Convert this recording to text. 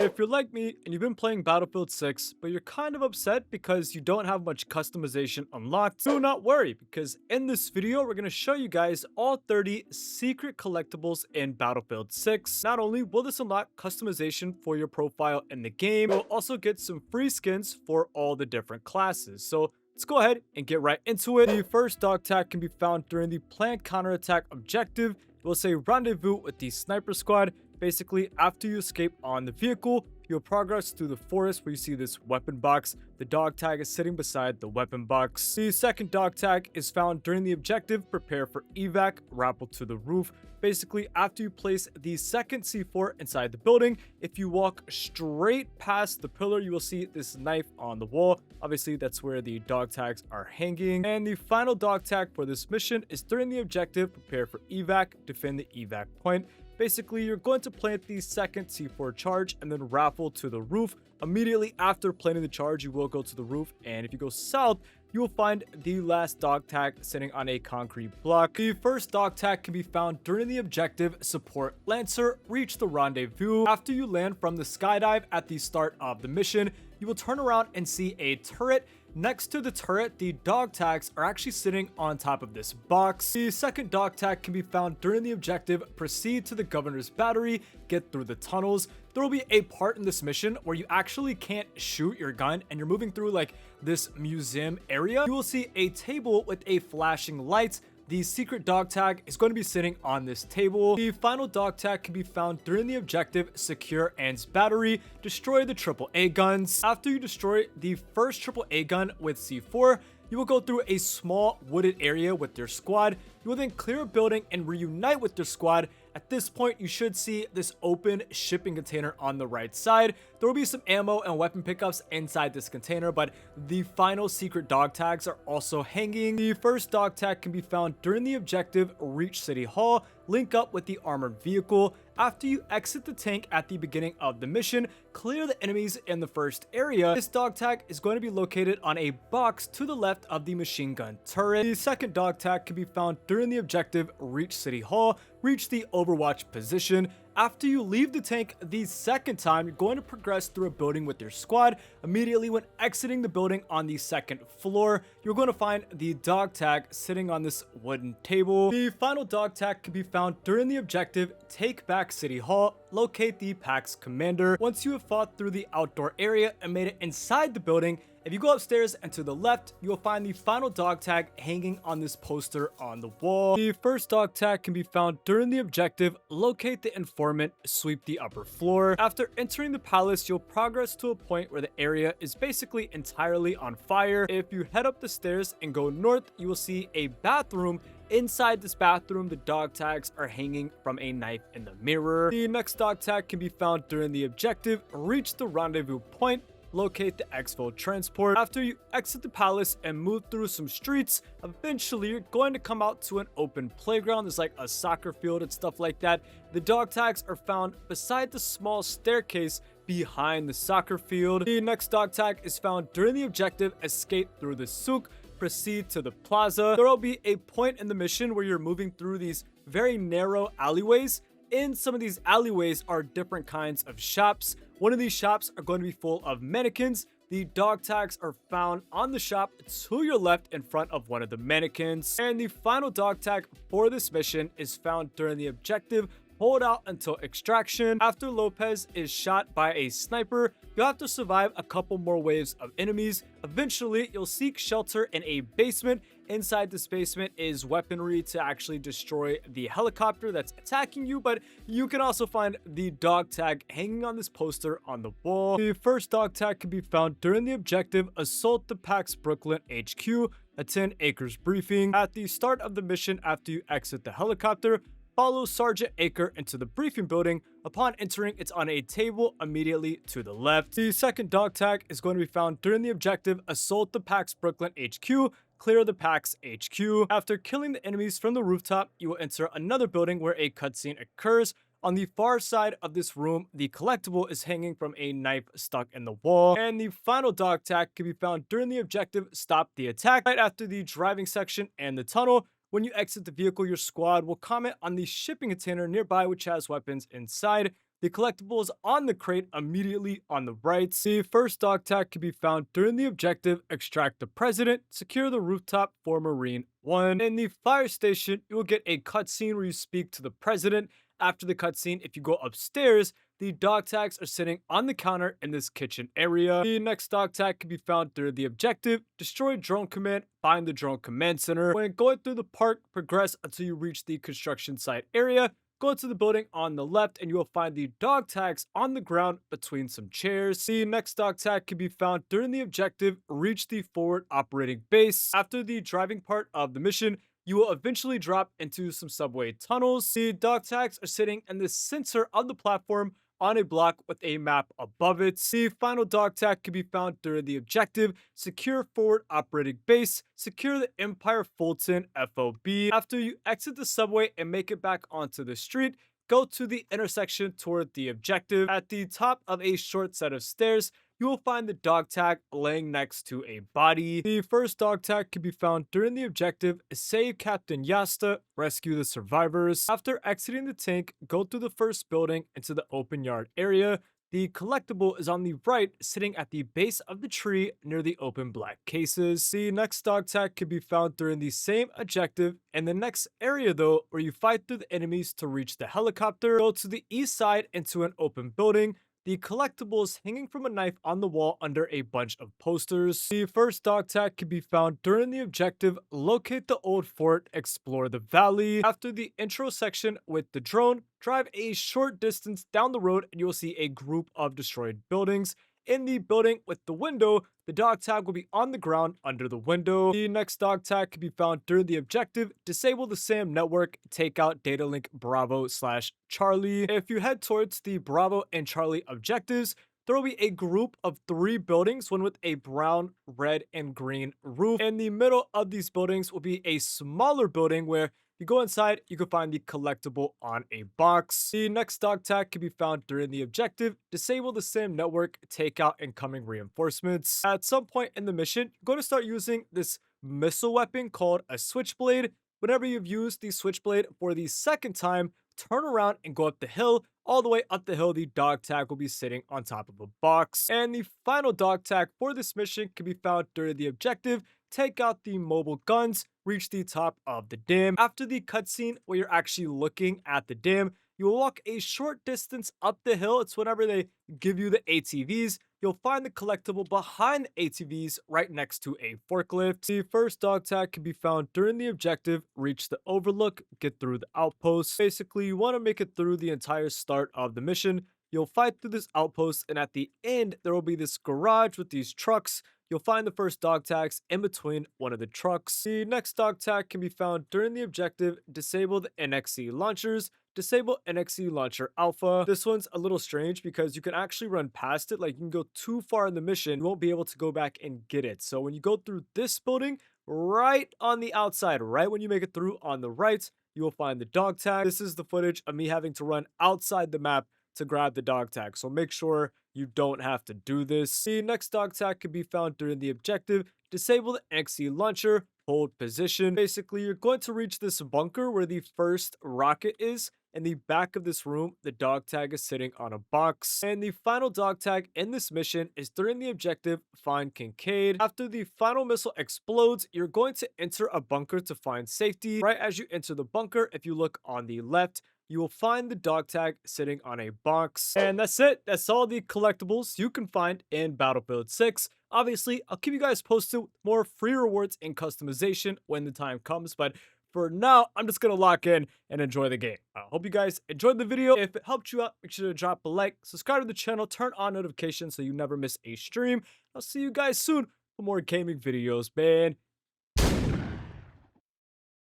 If you're like me and you've been playing Battlefield 6, but you're kind of upset because you don't have much customization unlocked, do not worry, because in this video, we're going to show you guys all 30 secret collectibles in Battlefield 6. Not only will this unlock customization for your profile in the game, you'll also get some free skins for all the different classes. So let's go ahead and get right into it. The first dog tag can be found during the planned counterattack objective. It will say rendezvous with the sniper squad. Basically, after you escape on the vehicle, you'll progress through the forest where you see this weapon box. The dog tag is sitting beside the weapon box. The second dog tag is found during the objective, prepare for evac, rappel to the roof. Basically, after you place the second C4 inside the building, if you walk straight past the pillar, you will see this knife on the wall. Obviously, that's where the dog tags are hanging. And the final dog tag for this mission is during the objective, prepare for evac, defend the evac point. Basically, you're going to plant the second C4 charge and then raffle to the roof. Immediately after planting the charge, you will go to the roof, and if you go south, you will find the last dog tag sitting on a concrete block. The first dog tag can be found during the objective, support Lancer, reach the rendezvous. After you land from the skydive at the start of the mission, you will turn around and see a turret. Next to the turret, the dog tags are actually sitting on top of this box. The second dog tag can be found during the objective, proceed to the governor's battery, get through the tunnels. There will be a part in this mission where you actually can't shoot your gun and you're moving through like this museum area. You will see a table with a flashing light. The secret dog tag is going to be sitting on this table. The final dog tag can be found during the objective, secure Ann's battery, destroy the AAA guns. After you destroy the first AAA gun with C4, you will go through a small wooded area with your squad. You will then clear a building and reunite with your squad. At this point, you should see this open shipping container on the right side. There will be some ammo and weapon pickups inside this container, but the final secret dog tags are also hanging. The first dog tag can be found during the objective, reach City Hall, link up with the armored vehicle. After you exit the tank at the beginning of the mission, clear the enemies in the first area. This dog tag is going to be located on a box to the left of the machine gun turret. The second dog tag can be found during the objective, reach City Hall, reach the Overwatch position. After you leave the tank the second time, you're going to progress through a building with your squad. Immediately when exiting the building on the second floor, you're going to find the dog tag sitting on this wooden table. The final dog tag can be found during the objective, take back City Hall, locate the PAX commander. Once you have fought through the outdoor area and made it inside the building, if you go upstairs and to the left, you will find the final dog tag hanging on this poster on the wall. The first dog tag can be found during the objective, locate the informant, sweep the upper floor. After entering the palace, you'll progress to a point where the area is basically entirely on fire. If you head up the stairs and go north, you will see a bathroom. Inside this bathroom, the dog tags are hanging from a knife in the mirror. The next dog tag can be found during the objective, reach the rendezvous point, locate the exfil transport. After you exit the palace and move through some streets, eventually you're going to come out to an open playground. There's like a soccer field and stuff like that. The dog tags are found beside the small staircase behind the soccer field. The next dog tag is found during the objective, escape through the souk, proceed to the plaza. There will be a point in the mission where you're moving through these very narrow alleyways. In some of these alleyways are different kinds of shops. One of these shops are going to be full of mannequins. The dog tags are found on the shop to your left in front of one of the mannequins. And the final dog tag for this mission is found during the objective, hold out until extraction. After Lopez is shot by a sniper, you'll have to survive a couple more waves of enemies. Eventually, you'll seek shelter in a basement. Inside this basement is weaponry to actually destroy the helicopter that's attacking you, but you can also find the dog tag hanging on this poster on the wall. The first dog tag can be found during the objective, assault the PAX Brooklyn HQ, attend Acre's briefing. At the start of the mission, after you exit the helicopter, follow Sergeant Aker into the briefing building. Upon entering, it's on a table immediately to the left. The second dog tag is going to be found during the objective, assault the PAX Brooklyn HQ, clear the PAX HQ. After killing the enemies from the rooftop, you will enter another building where a cutscene occurs. On the far side of this room, the collectible is hanging from a knife stuck in the wall. And the final dog tag can be found during the objective, stop the attack, right after the driving section and the tunnel. When you exit the vehicle, your squad will comment on the shipping container nearby, which has weapons inside. The collectible is on the crate immediately on the right. The first dog tag can be found during the objective Extract the President, secure the rooftop for Marine 1. In the fire station, you will get a cutscene where you speak to the President. After the cutscene, if you go upstairs, the dog tags are sitting on the counter in this kitchen area. The next dog tag can be found through the objective, destroy drone command, find the drone command center. When going through the park, progress until you reach the construction site area. Go to the building on the left and you will find the dog tags on the ground between some chairs. The next dog tag can be found during the objective, reach the forward operating base. After the driving part of the mission, you will eventually drop into some subway tunnels. The dog tags are sitting in the center of the platform on a block with a map above it. The final dog tag can be found during the objective, secure forward operating base, secure the Empire Fulton FOB. After you exit the subway and make it back onto the street, go to the intersection toward the objective. At the top of a short set of stairs, you will find the dog tag laying next to a body. The first dog tag can be found during the objective, save Captain Yasta, rescue the survivors. After exiting the tank, go through the first building into the open yard area. The collectible is on the right, sitting at the base of the tree near the open black cases. The next dog tag can be found during the same objective and the next area though, where you fight through the enemies to reach the helicopter. Go to the east side into an open building. The collectible is hanging from a knife on the wall under a bunch of posters. The first dog tag can be found during the objective, locate the old fort, explore the valley. After the intro section with the drone, drive a short distance down the road and you will see a group of destroyed buildings. In the building with the window, the dog tag will be on the ground under the window. The next dog tag can be found during the objective, disable the SAM network, take out data link Bravo/Charlie. If you head towards the Bravo and Charlie objectives, there will be a group of 3 buildings, one with a brown, red, and green roof. In the middle of these buildings will be a smaller building where you go inside, you can find the collectible on a box. The next dog tag can be found during the objective, disable the SAM network, take out incoming reinforcements. At some point in the mission, you're going to start using this missile weapon called a switchblade. Whenever you've used the switchblade for the second time, turn around and go up the hill. All the way up the hill, the dog tag will be sitting on top of a box. And the final dog tag for this mission can be found during the objective, take out the mobile guns, reach the top of the dam. After the cutscene where you're actually looking at the dam, you will walk a short distance up the hill. It's whenever they give you the ATVs. You'll find the collectible behind the ATVs right next to a forklift. The first dog tag can be found during the objective, reach the overlook, get through the outpost. Basically, you want to make it through the entire start of the mission. You'll fight through this outpost, and at the end, there will be this garage with these trucks. You'll find the first dog tags in between one of the trucks. The next dog tag can be found during the objective, disable the NXC launchers, disable NXC launcher alpha. This one's a little strange because you can actually run past it. Like, you can go too far in the mission, you won't be able to go back and get it. So when you go through this building, right on the outside, right when you make it through on the right, you will find the dog tag. This is the footage of me having to run outside the map to grab the dog tag, so make sure you don't have to do this. The next dog tag can be found during the objective, disable the NXC launcher, hold position. Basically, you're going to reach this bunker where the first rocket is. In the back of this room, the dog tag is sitting on a box. And the final dog tag in this mission is during the objective, find Kincaid. After the final missile explodes, you're going to enter a bunker to find safety. Right as you enter the bunker, if you look on the left, you will find the dog tag sitting on a box. And that's it. That's all the collectibles you can find in Battlefield 6. Obviously, I'll keep you guys posted with more free rewards and customization when the time comes, but for now, I'm just gonna lock in and enjoy the game. I hope you guys enjoyed the video. If it helped you out, make sure to drop a like, subscribe to the channel, turn on notifications so you never miss a stream. I'll see you guys soon for more gaming videos, man.